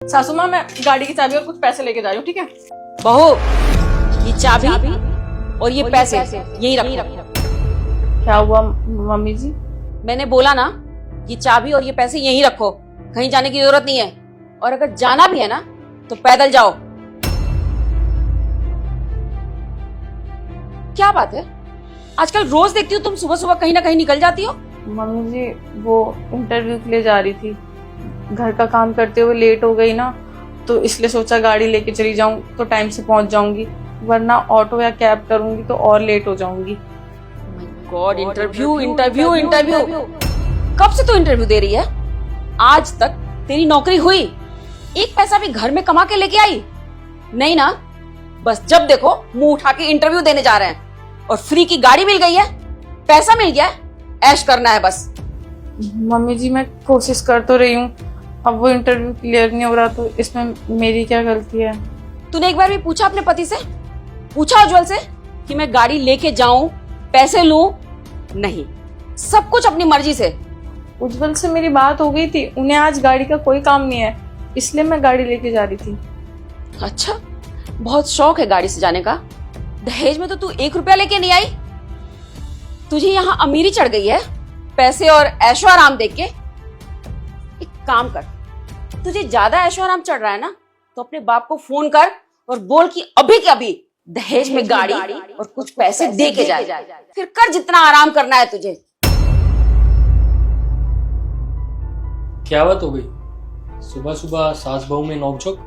सासू माँ, मैं गाड़ी की चाबी और कुछ पैसे लेके जा रही हूँ, ठीक है? बहू, ये चाबी और ये पैसे यही रखो। क्या हुआ मम्मी जी? मैंने बोला ना, ये चाबी और ये पैसे यहीं रखो, कहीं जाने की जरूरत नहीं है। और अगर जाना भी है ना तो पैदल जाओ। क्या बात है, आजकल रोज देखती हूँ तुम सुबह सुबह कहीं ना कहीं निकल जाती हो। मम्मी जी, वो इंटरव्यू के लिए जा रही थी, घर का काम करते हुए लेट हो गई ना, तो इसलिए सोचा गाड़ी लेके चली जाऊं तो टाइम से पहुंच जाऊंगी, वरना ऑटो या कैब करूंगी तो और लेट हो जाऊंगी। गॉड, इंटरव्यू इंटरव्यू इंटरव्यू, कब से तू इंटरव्यू दे रही है? आज तक तेरी नौकरी हुई? एक पैसा भी घर में कमा के लेके आई? नहीं ना, बस जब देखो मुंह उठा के इंटरव्यू देने जा रहे हैं। और फ्री की गाड़ी मिल गई है, पैसा मिल गया है, ऐश करना है बस। मम्मी जी, मैं कोशिश कर तो रही हूँ, अब वो इंटरव्यू क्लियर नहीं हो रहा तो इसमें मेरी क्या गलती है? तूने एक बार भी पूछा अपने पति से, पूछा उज्जवल से कि मैं गाड़ी लेके जाऊं, पैसे लूं? नहीं, सब कुछ अपनी मर्जी से। उज्जवल से मेरी बात हो गई थी, उन्हें आज गाड़ी का कोई काम नहीं है, इसलिए मैं गाड़ी लेके जा रही थी। अच्छा, बहुत शौक है गाड़ी से जाने का। दहेज में तो तू 1 रुपया लेके नहीं आई। तुझे यहाँ अमीरी चढ़ गई है पैसे और ऐशो आराम देख के। एक काम कर, तुझे ज्यादा ऐशो आराम चढ़ रहा है ना तो अपने बाप को फोन कर और बोल कि अभी के अभी दहेज में गाड़ी और कुछ पैसे दे के जाए, फिर कर जितना आराम करना है तुझे। क्या बात हो गई? सुबह सुबह सास बहू में नोकझोंक?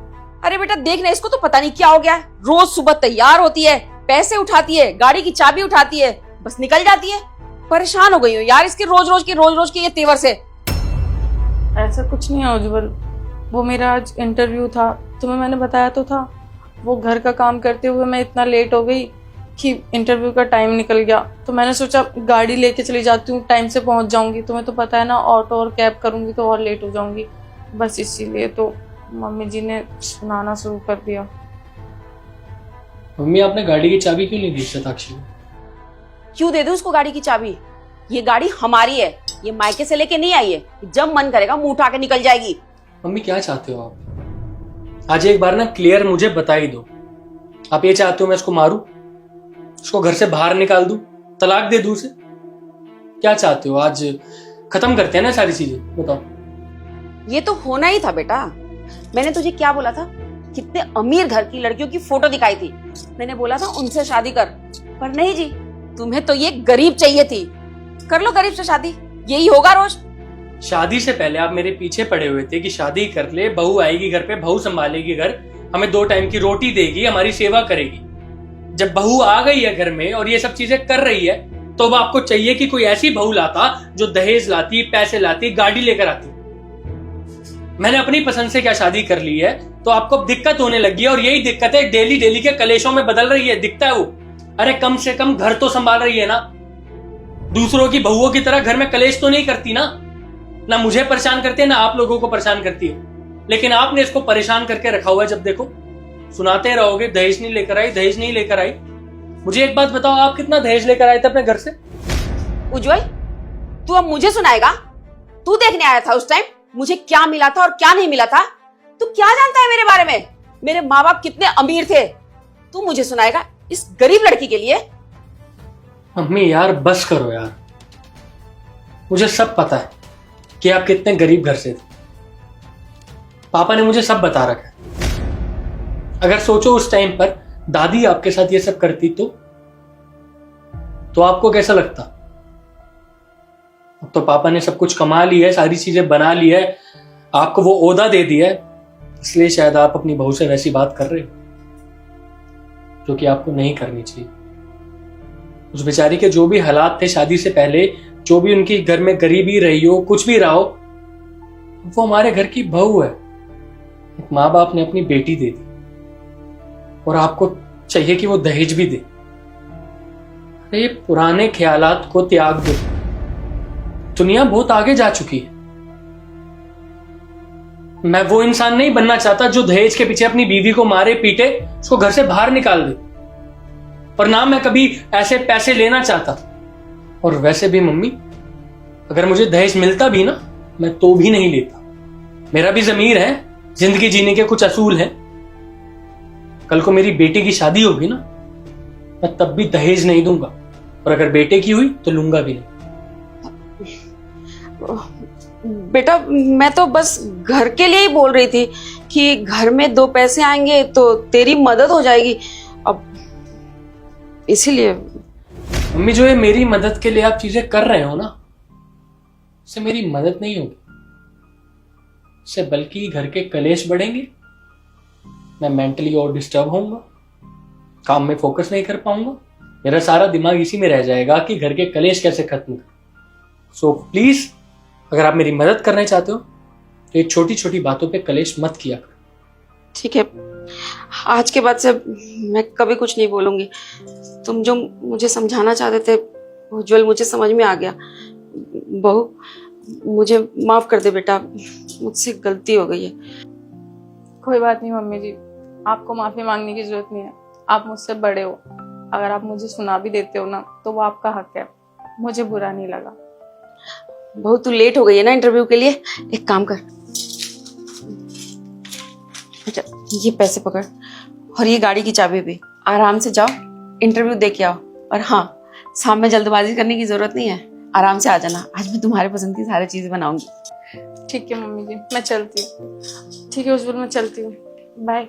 अरे बेटा देख ना, इसको तो पता नहीं क्या हो गया है। रोज सुबह तैयार होती है, पैसे उठाती है, गाड़ी की चाबी उठाती है, बस निकल जाती है। परेशान हो गई हूँ यार इसके रोज रोज के ये तेवर से। ऐसा कुछ नहीं है उज्जवल, वो मेरा आज इंटरव्यू था, तुम्हें मैंने बताया तो था। वो घर का काम करते हुए मैं इतना लेट हो गई कि इंटरव्यू का टाइम निकल गया, तो मैंने सोचा गाड़ी लेके चली जाती हूँ, टाइम से पहुंच जाऊंगी। तुम्हें तो पता है ना, ऑटो और कैब करूंगी तो और लेट हो जाऊंगी, बस इसीलिए तो मम्मी जी ने सुनाना शुरू कर दिया। मम्मी, आपने गाड़ी की चाबी क्यों नहीं दी शताक्षी को? क्यों दे दूं उसको गाड़ी की चाबी? ये गाड़ी हमारी है, ये मायके से लेके नहीं आई है, जब मन करेगा मुंह उठा के निकल जाएगी। मम्मी, क्या चाहते हो आप? आज एक बार ना क्लियर मुझे बता ही दो। आप ये चाहते हो मैं इसको मारूं, इसको घर से बाहर निकाल दूं, तलाक दे दूं उसे? क्या चाहते हो? आज खत्म करते हैं ना सारी चीजें, बताओ। ये तो होना ही था बेटा। मैंने तुझे क्या बोला था? कितने अमीर घर की लड़कियों की फोटो दिखाई थी, मैंने बोला था उनसे शादी कर, पर नहीं जी, तुम्हें तो ये गरीब चाहिए थी। कर लो गरीब से शादी, यही होगा रोज। शादी से पहले आप मेरे पीछे पड़े हुए थे कि शादी कर ले, बहू आएगी घर पे, बहू संभालेगी घर, हमें 2 टाइम की रोटी देगी, हमारी सेवा करेगी। जब बहू आ गई है घर में और ये सब चीजें कर रही है, तो अब आपको चाहिए कि कोई ऐसी बहू लाता जो दहेज लाती, पैसे लाती, गाड़ी लेकर आती। मैंने अपनी पसंद से क्या शादी कर ली है, तो आपको दिक्कत होने लगी है, और यही दिक्कत है डेली डेली के कलेशों में बदल रही है, दिखता है वो। अरे कम से कम घर तो संभाल रही है ना, दूसरों की बहुओं की तरह घर में कलेश तो नहीं करती ना मुझे परेशान करती है, ना आप लोगों को परेशान करती है। लेकिन आपने इसको परेशान करके रखा हुआ है, जब देखो सुनाते रहोगे दहेज नहीं लेकर आई, दहेज नहीं लेकर आई। मुझे एक बात बताओ, आप कितना दहेज लेकर आए थे अपने घर से? उज्जवल, तू अब मुझे सुनाएगा? तू देखने आया था उस टाइम मुझे क्या मिला था और क्या नहीं मिला था? तू क्या जानता है मेरे बारे में? मेरे माँ बाप कितने अमीर थे, तू मुझे सुनाएगा इस गरीब लड़की के लिए? मम्मी यार बस करो यार, मुझे सब पता है कि आप कितने गरीब घर से थे। पापा ने मुझे सब बता रखा है। अगर सोचो उस टाइम पर दादी आपके साथ ये सब करती तो आपको कैसा लगता? अब तो पापा ने सब कुछ कमा लिया है, सारी चीजें बना ली है, आपको वो ओहदा दे दिया है, इसलिए शायद आप अपनी बहू से वैसी बात कर रहे हो जो कि आपको नहीं करनी चाहिए। उस बेचारी के जो भी हालात थे शादी से पहले, जो भी उनकी घर में गरीबी रही हो, कुछ भी रहा हो, वो हमारे घर की बहू है। एक माँ बाप ने अपनी बेटी दे दी और आपको चाहिए कि वो दहेज भी दे। ये पुराने ख्यालात को त्याग दो, दुनिया बहुत आगे जा चुकी है। मैं वो इंसान नहीं बनना चाहता जो दहेज के पीछे अपनी बीवी को मारे पीटे, उसको घर से बाहर निकाल दे। और ना मैं कभी ऐसे पैसे लेना चाहता। और वैसे भी मम्मी, अगर मुझे दहेज मिलता भी ना, मैं तो भी नहीं लेता। मेरा भी ज़मीर है, जिंदगी जीने के कुछ असूल हैं। कल को मेरी बेटी की शादी होगी ना, मैं तब भी दहेज नहीं दूंगा, और अगर बेटे की हुई तो लूंगा भी नहीं। बेटा मैं तो बस घर के लिए ही बोल रही थी कि घर में 2 पैसे आएंगे तो तेरी मदद हो जाएगी, अब इसीलिए। मम्मी, जो है मेरी मदद के लिए आप चीजें कर रहे हो ना, इससे मेरी मदद नहीं होगी, इससे बल्कि घर के कलेश बढ़ेंगे। मैं मेंटली और डिस्टर्ब होऊंगा, काम में फोकस नहीं कर पाऊंगा, मेरा सारा दिमाग इसी में रह जाएगा कि घर के कलेश कैसे खत्म कर। सो प्लीज, अगर आप मेरी मदद करना चाहते हो तो ये छोटी छोटी बातों पे कलेश मत किया करो। ठीक है, आज के बाद से मैं कभी कुछ नहीं बोलूंगी। तुम जो मुझे समझाना चाहते थे उज्जवल, मुझे समझ में आ गया। बहू, मुझे माफ कर दे बेटा, मुझसे गलती हो गई है। कोई बात नहीं मम्मी जी, आपको माफी मांगने की जरूरत नहीं है। आप मुझसे बड़े हो, अगर आप मुझे सुना भी देते हो ना तो वो आपका हक है, मुझे बुरा नहीं लगा। बहू तू लेट हो गई है ना इंटरव्यू के लिए, एक काम कर, अच्छा ये पैसे पकड़ और ये गाड़ी की चाबी भी, आराम से जाओ इंटरव्यू दे के आओ। और हाँ, शाम में जल्दबाजी करने की जरूरत नहीं है, आराम से आ जाना। आज मैं तुम्हारे पसंद की सारी चीजें बनाऊंगी। ठीक है मम्मी जी, मैं चलती हूँ। ठीक है उज्जवल, मैं चलती हूँ, बाय।